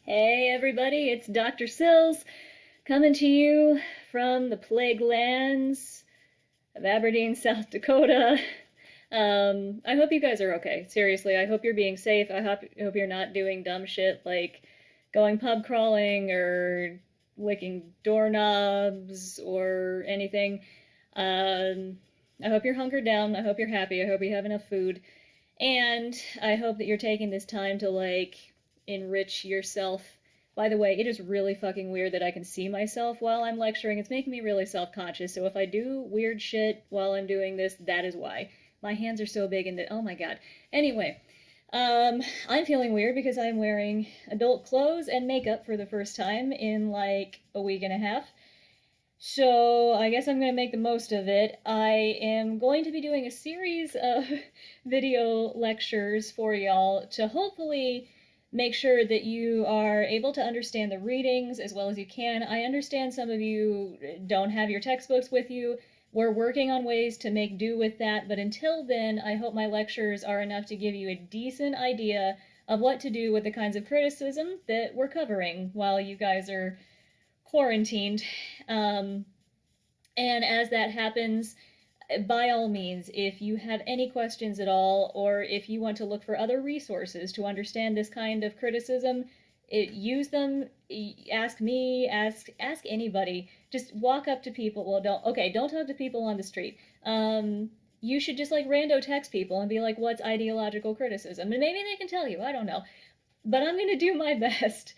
Hey everybody, it's Dr. Sills coming to you from the plague lands of Aberdeen, South Dakota. I hope you guys are okay. Seriously, I hope you're being safe. I hope you're not doing dumb shit like going pub crawling or licking doorknobs or anything. I hope you're hunkered down. I hope you're happy. I hope you have enough food. And I hope that you're taking this time to enrich yourself. By the way, it is really fucking weird that I can see myself while I'm lecturing. It's making me really self-conscious. So if I do weird shit while I'm doing this, that is why. My hands are so big and that, oh my god. Anyway, I'm feeling weird because I'm wearing adult clothes and makeup for the first time in like a week and a half. So I guess I'm going to make the most of it. I am going to be doing a series of video lectures for y'all to hopefully make sure that you are able to understand the readings as well as you can. I understand some of you don't have your textbooks with you. We're working on ways to make do with that, but until then, I hope my lectures are enough to give you a decent idea of what to do with the kinds of criticism that we're covering while you guys are quarantined. And as that happens, by all means, if you have any questions at all, or if you want to look for other resources to understand this kind of criticism, use them. Ask me, ask anybody. Just walk up to people. Well, don't talk to people on the street. You should just like rando text people and be like, what's ideological criticism? And maybe they can tell you. I don't know. But I'm going to do my best.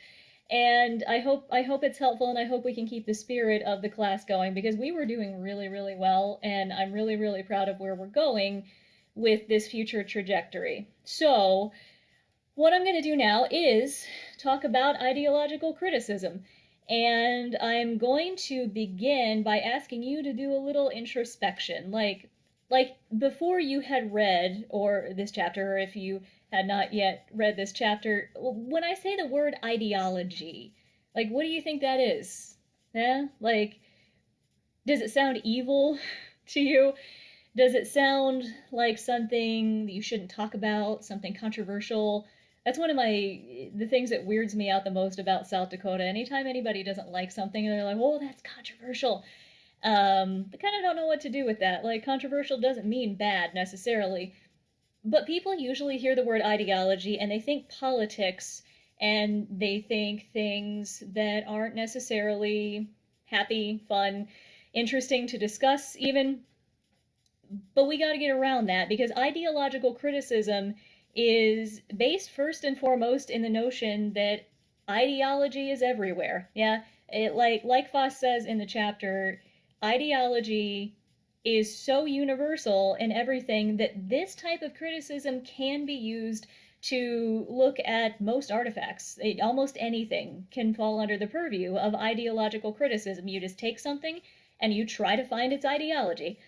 And I hope it's helpful, and I hope we can keep the spirit of the class going, because we were doing really, really well, and I'm really, really proud of where we're going with this future trajectory. So what I'm going to do now is talk about ideological criticism. And I'm going to begin by asking you to do a little introspection, like before you had read or this chapter, or if you had not yet read this chapter, when I say the word ideology, like, what do you think that is? Yeah? Like, does it sound evil to you? Does it sound like something that you shouldn't talk about, something controversial? That's one of the things that weirds me out the most about South Dakota. Anytime anybody doesn't like something, they're like, oh, that's controversial. I kind of don't know what to do with that. Like, controversial doesn't mean bad necessarily. But people usually hear the word ideology and they think politics, and they think things that aren't necessarily happy, fun, interesting to discuss even. But we got to get around that, because ideological criticism is based first and foremost in the notion that ideology is everywhere. Yeah, like Foss says in the chapter, ideology is so universal in everything that this type of criticism can be used to look at most artifacts. Almost anything can fall under the purview of ideological criticism. You just take something and you try to find its ideology.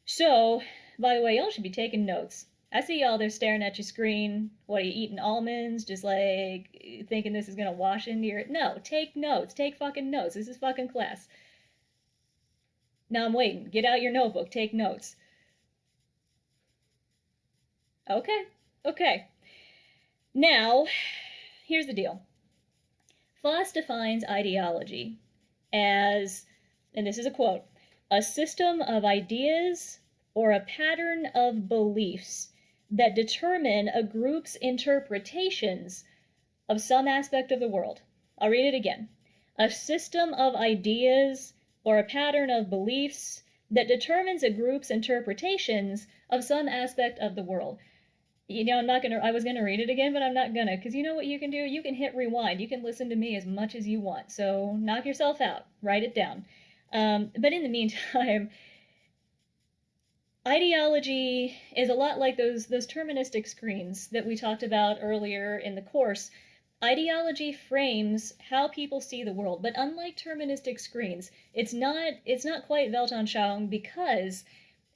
So, by the way, y'all should be taking notes. I see y'all there staring at your screen. What, are you eating almonds? Just like thinking this is gonna wash into your... No, take notes. Take fucking notes. This is fucking class. Now I'm waiting. Get out your notebook. Take notes. Okay. Okay. Now, here's the deal. Foss defines ideology as, and this is a quote, a system of ideas or a pattern of beliefs that determine a group's interpretations of some aspect of the world. I'll read it again. A system of ideas or a pattern of beliefs that determines a group's interpretations of some aspect of the world. You know, I was gonna read it again, but I'm not gonna, because you know what you can do? You can hit rewind. You can listen to me as much as you want. So knock yourself out. Write it down. But in the meantime, ideology is a lot like those terministic screens that we talked about earlier in the course. Ideology frames how people see the world, but unlike terministic screens, it's not quite Weltanschauung, because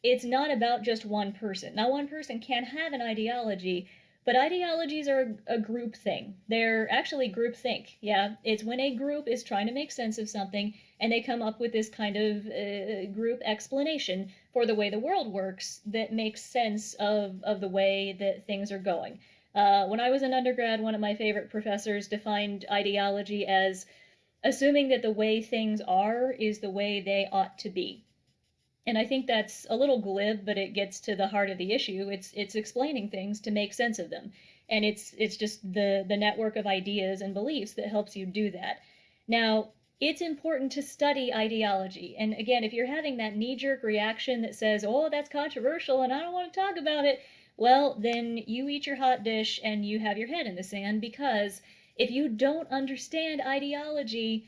it's not about just one person. Now, one person can have an ideology, but ideologies are a group thing. They're actually group think. Yeah, it's when a group is trying to make sense of something and they come up with this kind of group explanation for the way the world works that makes sense of the way that things are going. When I was an undergrad, one of my favorite professors defined ideology as assuming that the way things are is the way they ought to be. And I think that's a little glib, but it gets to the heart of the issue. It's explaining things to make sense of them. And it's just the network of ideas and beliefs that helps you do that. Now, it's important to study ideology. And again, if you're having that knee-jerk reaction that says, "Oh, that's controversial and I don't want to talk about it," well, then you eat your hot dish and you have your head in the sand, because if you don't understand ideology,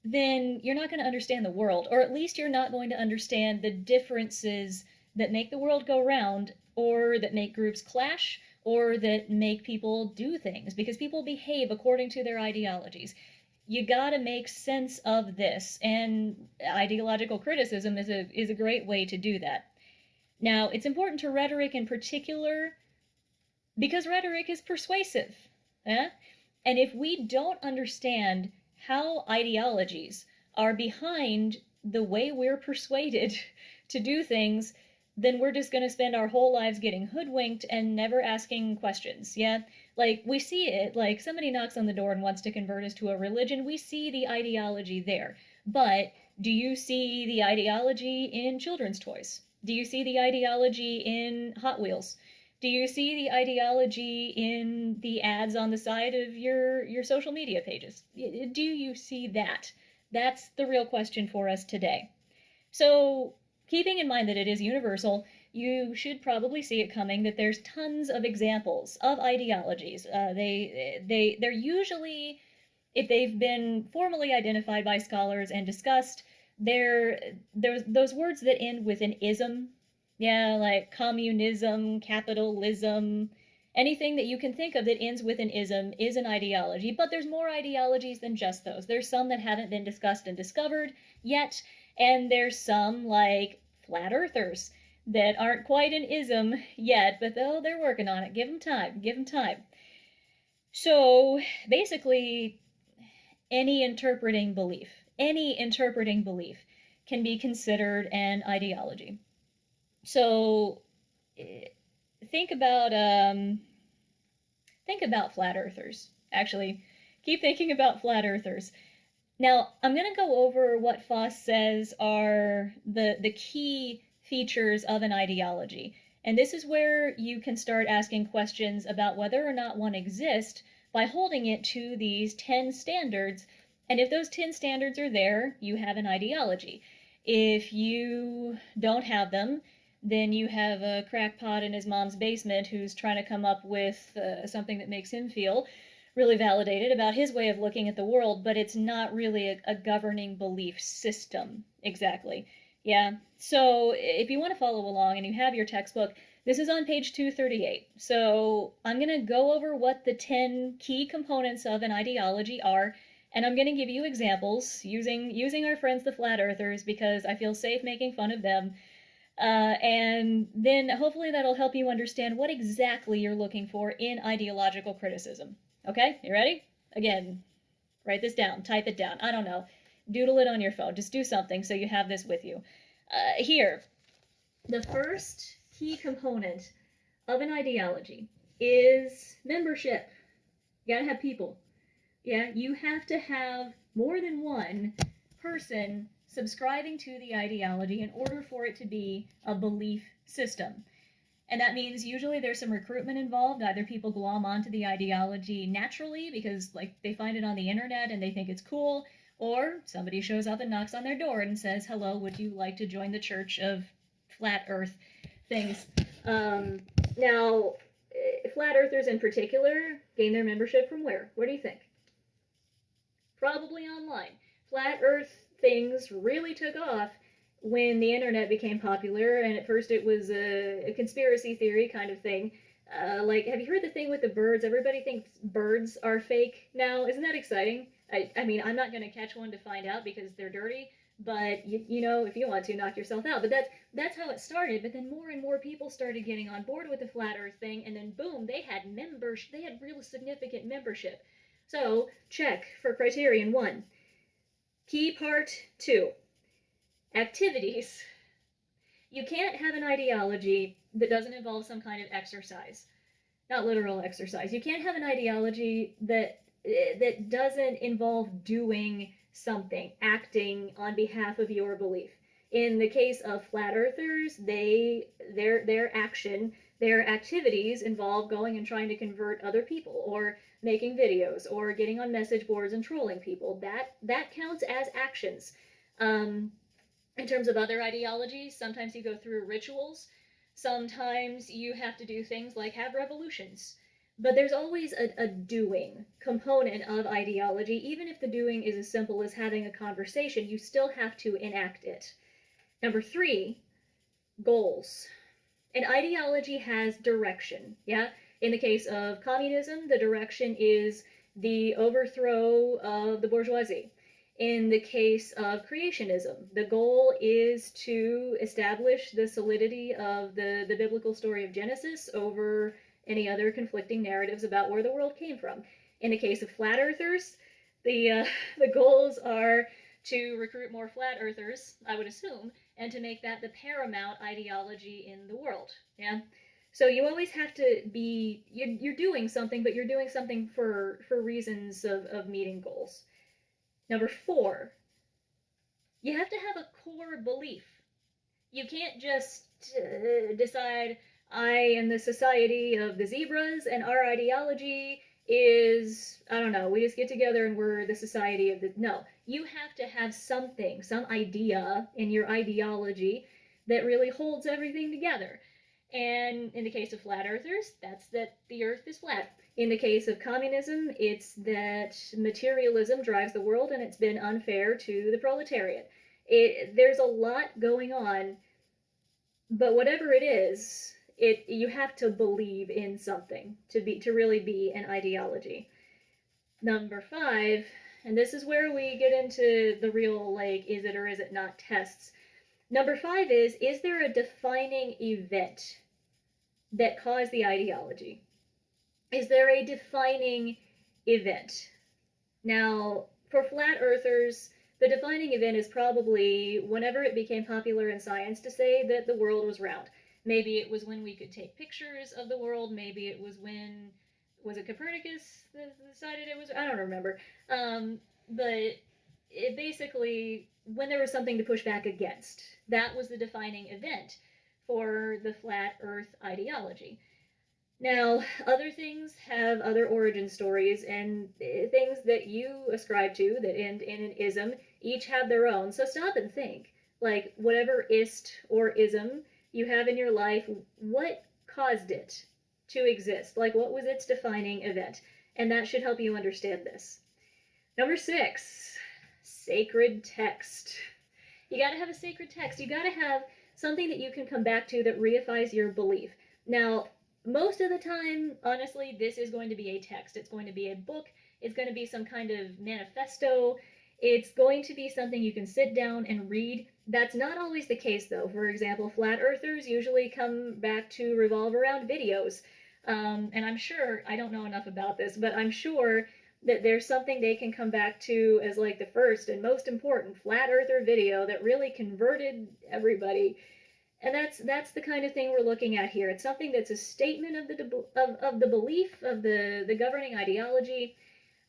then you're not going to understand the world, or at least you're not going to understand the differences that make the world go round, or that make groups clash, or that make people do things, because people behave according to their ideologies. You got to make sense of this, and ideological criticism is a great way to do that. Now, it's important to rhetoric in particular because rhetoric is persuasive. Eh? And if we don't understand how ideologies are behind the way we're persuaded to do things, then we're just going to spend our whole lives getting hoodwinked and never asking questions. Yeah? Like, we see it, like somebody knocks on the door and wants to convert us to a religion, we see the ideology there. But do you see the ideology in children's toys? Do you see the ideology in Hot Wheels? Do you see the ideology in the ads on the side of your social media pages? Do you see that? That's the real question for us today. So, keeping in mind that it is universal, you should probably see it coming that there's tons of examples of ideologies. They're usually, if they've been formally identified by scholars and discussed, there's those words that end with an ism. Yeah, like communism, capitalism, anything that you can think of that ends with an ism is an ideology. But there's more ideologies than just those. There's some that haven't been discussed and discovered yet, and there's some like flat earthers that aren't quite an ism yet, but they're working on it. Give them time. Give them time. So basically, any interpreting belief can be considered an ideology. So think about flat earthers. Actually, keep thinking about flat earthers. Now, I'm going to go over what Foss says are the key features of an ideology. And this is where you can start asking questions about whether or not one exists by holding it to these 10 standards. And if those 10 standards are there, you have an ideology. If you don't have them, then you have a crackpot in his mom's basement who's trying to come up with something that makes him feel really validated about his way of looking at the world, but it's not really a governing belief system exactly. Yeah, so if you want to follow along and you have your textbook, this is on page 238. So I'm going to go over what the 10 key components of an ideology are, and I'm going to give you examples using our friends the flat earthers because I feel safe making fun of them. And then hopefully that'll help you understand what exactly you're looking for in ideological criticism. Okay, you ready? Again, write this down, type it down, I don't know, doodle it on your phone, just do something so you have this with you. Here, the first key component of an ideology is membership. You gotta have people. Yeah, you have to have more than one person subscribing to the ideology in order for it to be a belief system. And that means usually there's some recruitment involved. Either people glom onto the ideology naturally because like they find it on the internet and they think it's cool, or somebody shows up and knocks on their door and says, "Hello, would you like to join the Church of Flat Earth things?" Now, flat earthers in particular gain their membership from where? Where do you think? Probably online. Flat Earth things really took off when the internet became popular, and at first it was a conspiracy theory kind of thing. Like, have you heard the thing with the birds? Everybody thinks birds are fake now. Isn't that exciting? I mean, I'm not going to catch one to find out because they're dirty, but you know, if you want to, knock yourself out. But that's how it started. But then more and more people started getting on board with the flat Earth thing, and then boom, they had real significant membership. So check for criterion 1. Key part 2. Activities. You can't have an ideology that doesn't involve some kind of exercise. not literal exercise. You can't have an ideology that doesn't involve doing something, acting on behalf of your belief. In the case of flat earthers, their action, their activities involve going and trying to convert other people, or making videos, or getting on message boards and trolling people. That counts as actions. In terms of other ideologies, sometimes you go through rituals. Sometimes you have to do things like have revolutions. But there's always a doing component of ideology. Even if the doing is as simple as having a conversation, you still have to enact it. Number 3, goals. An ideology has direction, yeah? In the case of communism, the direction is the overthrow of the bourgeoisie. In the case of creationism, the goal is to establish the solidity of the biblical story of Genesis over any other conflicting narratives about where the world came from. In the case of flat earthers, the goals are to recruit more flat earthers, I would assume, and to make that the paramount ideology in the world. Yeah. So you always have to be, you're doing something, but you're doing something for reasons of meeting goals. Number 4, you have to have a core belief. You can't just decide, I am the society of the zebras and our ideology is, I don't know, we just get together and we're the society of the, no. You have to have something, some idea in your ideology that really holds everything together. And in the case of flat earthers, that's that the earth is flat. In the case of communism, it's that materialism drives the world and it's been unfair to the proletariat. There's a lot going on, but whatever it is, you have to believe in something to really be an ideology. Number 5, and this is where we get into the real, like, is it or is it not tests. Number 5 is there a defining event that caused the ideology? Is there a defining event? Now, for flat earthers, the defining event is probably whenever it became popular in science to say that the world was round. Maybe it was when we could take pictures of the world. Maybe it was when, was it Copernicus that decided it was, I don't remember. But it basically, when there was something to push back against, that was the defining event for the flat earth ideology. Now, other things have other origin stories, and things that you ascribe to that end in an ism each have their own. So stop and think, like, whatever ist or ism you have in your life, what caused it to exist? Like, what was its defining event? And that should help you understand this. Number 6, sacred text. You gotta have a sacred text. You gotta have something that you can come back to that reifies your belief. Now, most of the time, honestly, this is going to be a text. It's going to be a book. It's going to be some kind of manifesto. It's going to be something you can sit down and read. That's not always the case, though. For example, flat earthers usually come back to revolve around videos. And I'm sure, I don't know enough about this, but I'm sure that there's something they can come back to as like the first and most important flat earther video that really converted everybody. And that's the kind of thing we're looking at here. It's something that's a statement of the belief of the governing ideology,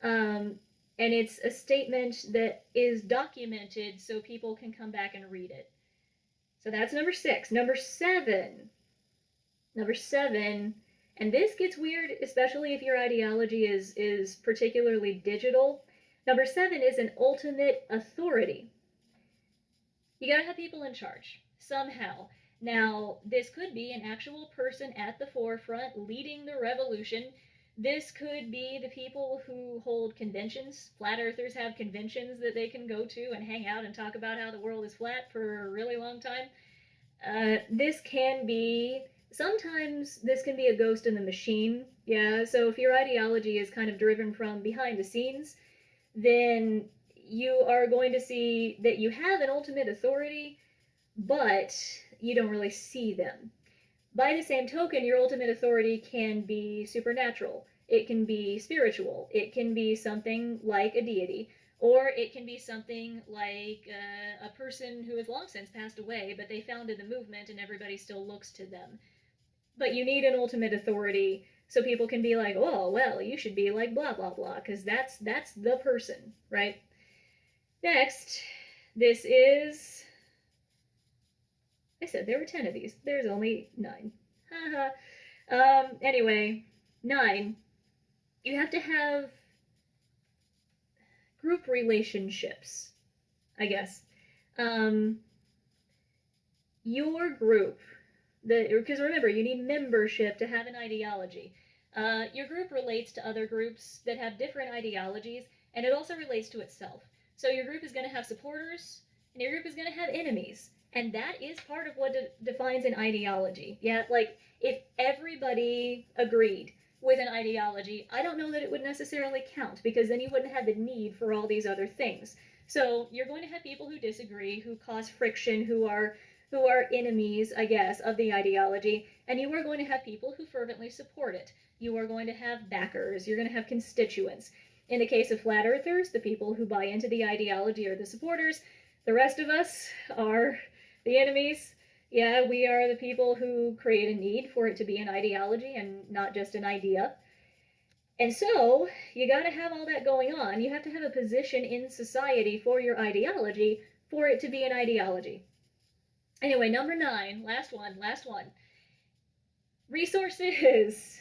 and it's a statement that is documented so people can come back and read it. So that's number 6. Number 7, and this gets weird, especially if your ideology is particularly digital. Number 7 is an ultimate authority. You gotta have people in charge somehow. Now, this could be an actual person at the forefront leading the revolution. This could be the people who hold conventions. Flat earthers have conventions that they can go to and hang out and talk about how the world is flat for a really long time. This can be, sometimes this can be a ghost in the machine. Yeah, so if your ideology is kind of driven from behind the scenes, then you are going to see that you have an ultimate authority, but you don't really see them. By the same token, your ultimate authority can be supernatural. It can be spiritual. It can be something like a deity. Or it can be something like a person who has long since passed away, but they founded the movement and everybody still looks to them. But you need an ultimate authority So people can be like, oh, well, you should be like blah, blah, blah, because that's the person, right? Next, this is, I said there were 10 of these. There's only 9. Haha. Anyway, 9. You have to have group relationships, I guess. Your group, because remember, you need membership to have an ideology. Your group relates to other groups that have different ideologies, and it also relates to itself. So your group is going to have supporters, and your group is going to have enemies. And that is part of what defines an ideology. Yeah, like, if everybody agreed with an ideology, I don't know that it would necessarily count, because then you wouldn't have the need for all these other things. So you're going to have people who disagree, who cause friction, who are enemies, I guess, of the ideology, and you are going to have people who fervently support it. You are going to have backers, you're going to have constituents. In the case of flat earthers, the people who buy into the ideology are the supporters. The rest of us are the enemies. Yeah, we are the people who create a need for it to be an ideology and not just an idea. And so, you got to have all that going on. You have to have a position in society for your ideology for it to be an ideology. Anyway, number 9, last one. Resources.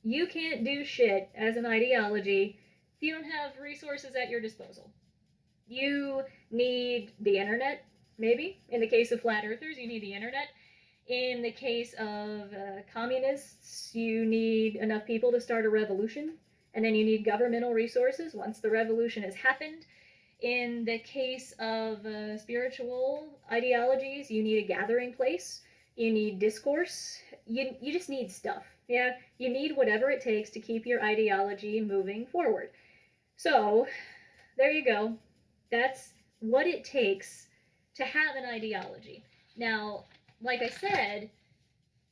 You can't do shit as an ideology if you don't have resources at your disposal. You need the internet, maybe. In the case of flat earthers, you need the internet. In the case of communists, you need enough people to start a revolution, and then you need governmental resources once the revolution has happened. In the case of spiritual ideologies, you need a gathering place, you need discourse, you just need stuff. Yeah, you need whatever it takes to keep your ideology moving forward. So, there you go. That's what it takes to have an ideology. Now, like I said,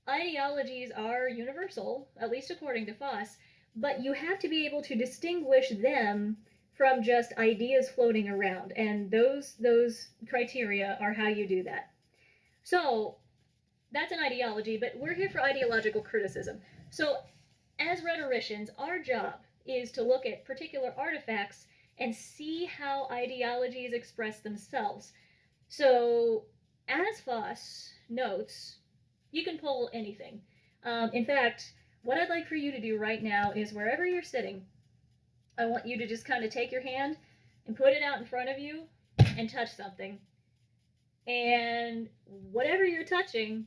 ideologies are universal, at least according to Foss, but you have to be able to distinguish them from just ideas floating around, and those criteria are how you do that. So, that's an ideology, but we're here for ideological criticism. So, as rhetoricians, our job is to look at particular artifacts and see how ideologies express themselves. So, as Foss notes, you can pull anything. In fact, what I'd like for you to do right now is wherever you're sitting, I want you to just kind of take your hand and put it out in front of you and touch something. And whatever you're touching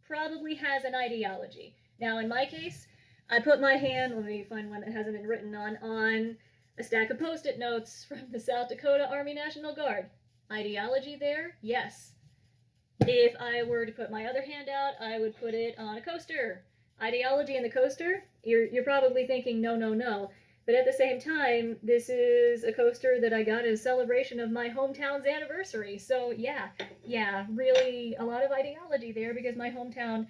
probably has an ideology. Now, in my case, I put my hand, let me find one that hasn't been written on a stack of Post-it notes from the South Dakota Army National Guard. Ideology there? Yes. If I were to put my other hand out, I would put it on a coaster. Ideology in the coaster? You're probably thinking, no, no, no. But at the same time, this is a coaster that I got as a celebration of my hometown's anniversary. So yeah, really a lot of ideology there because my hometown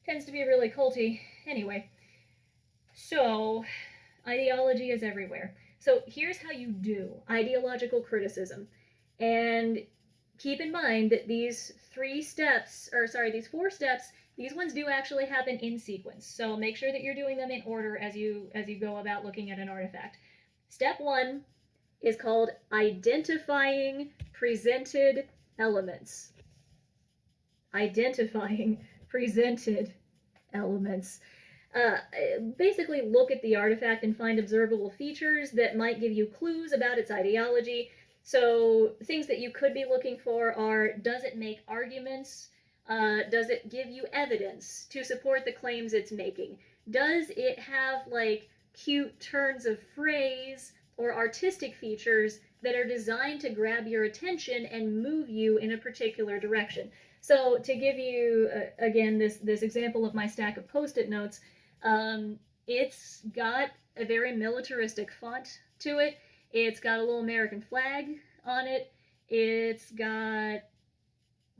tends to be really culty. Anyway, so ideology is everywhere. So here's how you do ideological criticism. And keep in mind that these 4 steps, these ones do actually happen in sequence. So make sure that you're doing them in order as you go about looking at an artifact. Step 1 is called identifying presented elements. Identifying presented elements. Basically look at the artifact and find observable features that might give you clues about its ideology. So things that you could be looking for are, does it make arguments? Does it give you evidence to support the claims it's making? Does it have like cute turns of phrase or artistic features that are designed to grab your attention and move you in a particular direction? So to give you, again, this example of my stack of Post-it notes, it's got a very militaristic font to it. It's got a little American flag on it. It's got,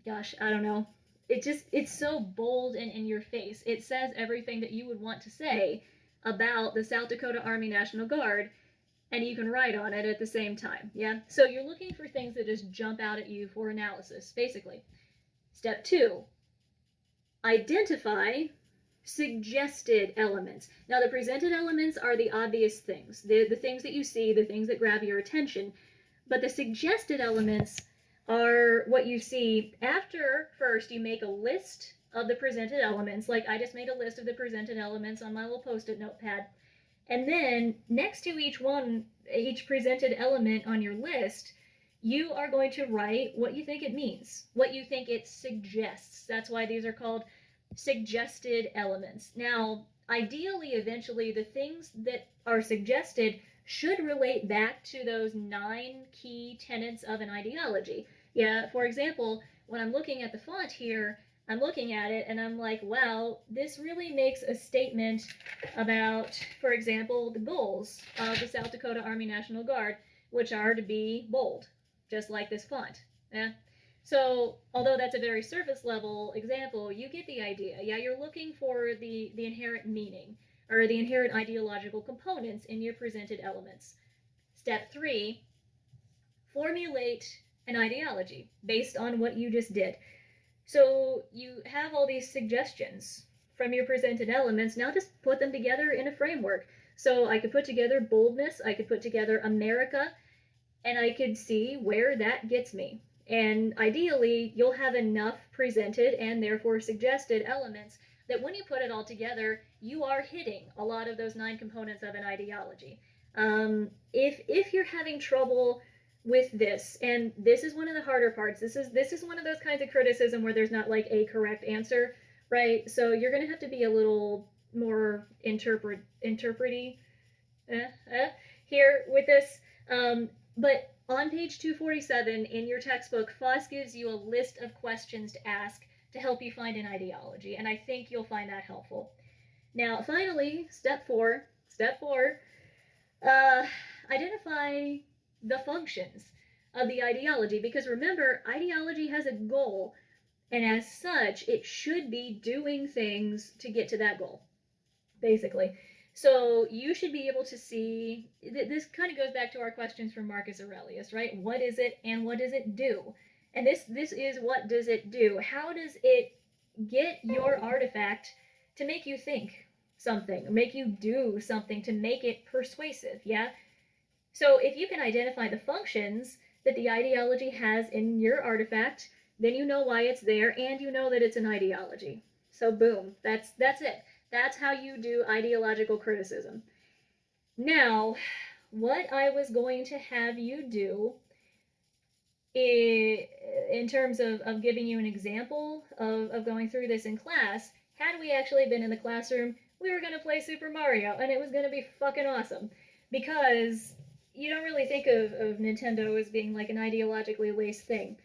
gosh, I don't know. It's so bold and in your face. It says everything that you would want to say about the South Dakota Army National Guard, and you can write on it at the same time, yeah? So you're looking for things that just jump out at you for analysis, basically. Step 2, identify suggested elements. Now, the presented elements are the obvious things, the things that you see, the things that grab your attention, but the suggested elements are what you see after first you make a list of the presented elements, like I just made a list of the presented elements on my little post-it notepad, and then next to each presented element on your list, you are going to write what you think it means, what you think it suggests. That's why these are called suggested elements. Now, ideally, eventually, the things that are suggested should relate back to those 9 key tenets of an ideology. Yeah, for example, when I'm looking at the font here, I'm looking at it and I'm like, wow, this really makes a statement about, for example, the goals of the South Dakota Army National Guard, which are to be bold, just like this font. Yeah. So, although that's a very surface level example, you get the idea. Yeah, you're looking for the inherent meaning or the inherent ideological components in your presented elements. Step 3, formulate an ideology based on what you just did. So you have all these suggestions from your presented elements. Now just put them together in a framework. So I could put together boldness, I could put together America, and I could see where that gets me. And ideally, you'll have enough presented and therefore suggested elements that when you put it all together, you are hitting a lot of those 9 components of an ideology. If you're having trouble with this, and this is one of the harder parts, this is one of those kinds of criticism where there's not like a correct answer, right? So you're going to have to be a little more interprety here with this. But on page 247 in your textbook, Foss gives you a list of questions to ask to help you find an ideology, and I think you'll find that helpful. Now, finally, step 4, identify the functions of the ideology, because remember, ideology has a goal, and as such, it should be doing things to get to that goal, basically. So you should be able to see, this kind of goes back to our questions from Marcus Aurelius, right? What is it and what does it do? And this is what does it do? How does it get your artifact to make you think something, or make you do something to make it persuasive, yeah? So if you can identify the functions that the ideology has in your artifact, then you know why it's there, and you know that it's an ideology. So boom, that's it. That's how you do ideological criticism. Now, what I was going to have you do in terms of giving you an example of going through this in class, had we actually been in the classroom, we were going to play Super Mario, and it was going to be fucking awesome. Because you don't really think of Nintendo as being like an ideologically laced thing.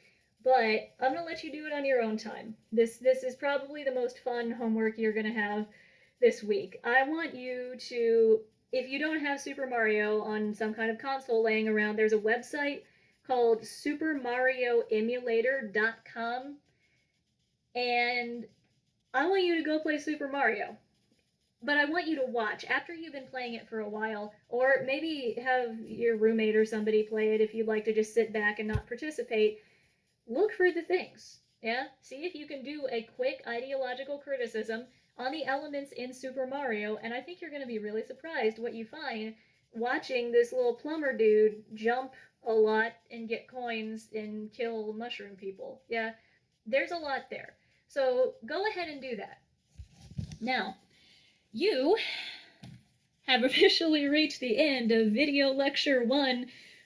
But I'm going to let you do it on your own time. This is probably the most fun homework you're going to have this week. I want you to, if you don't have Super Mario on some kind of console laying around, there's a website called supermarioemulator.com, and I want you to go play Super Mario. But I want you to watch after you've been playing it for a while, or maybe have your roommate or somebody play it if you'd like to just sit back and not participate. Look for the things, yeah? See if you can do a quick ideological criticism on the elements in Super Mario, and I think you're going to be really surprised what you find watching this little plumber dude jump a lot and get coins and kill mushroom people. Yeah, there's a lot there. So go ahead and do that. Now, you have officially reached the end of video lecture 1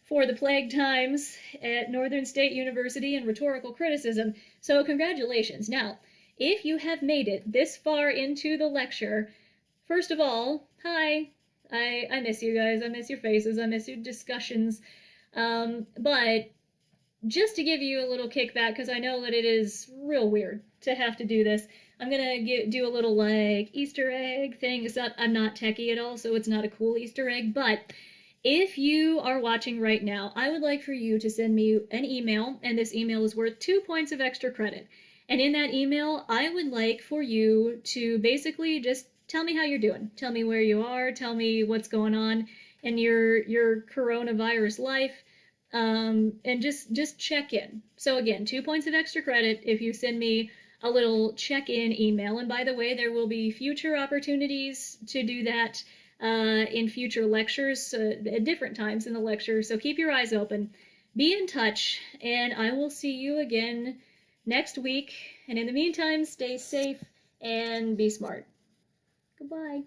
for the plague times at Northern State University in rhetorical criticism, so congratulations. Now, if you have made it this far into the lecture, first of all, hi. I miss you guys. I miss your faces. I miss your discussions. But just to give you a little kickback, because I know that it is real weird to have to do this, I'm going to do a little, like, Easter egg thing. Except I'm not techie at all, so it's not a cool Easter egg. But if you are watching right now, I would like for you to send me an email, and this email is worth 2 points of extra credit. And in that email, I would like for you to basically just tell me how you're doing. Tell me where you are. Tell me what's going on in your coronavirus life. And just check in. So again, 2 points of extra credit if you send me a little check-in email. And by the way, there will be future opportunities to do that in future lectures, at different times in the lecture. So keep your eyes open. Be in touch, and I will see you again next week. And in the meantime, stay safe and be smart. Goodbye.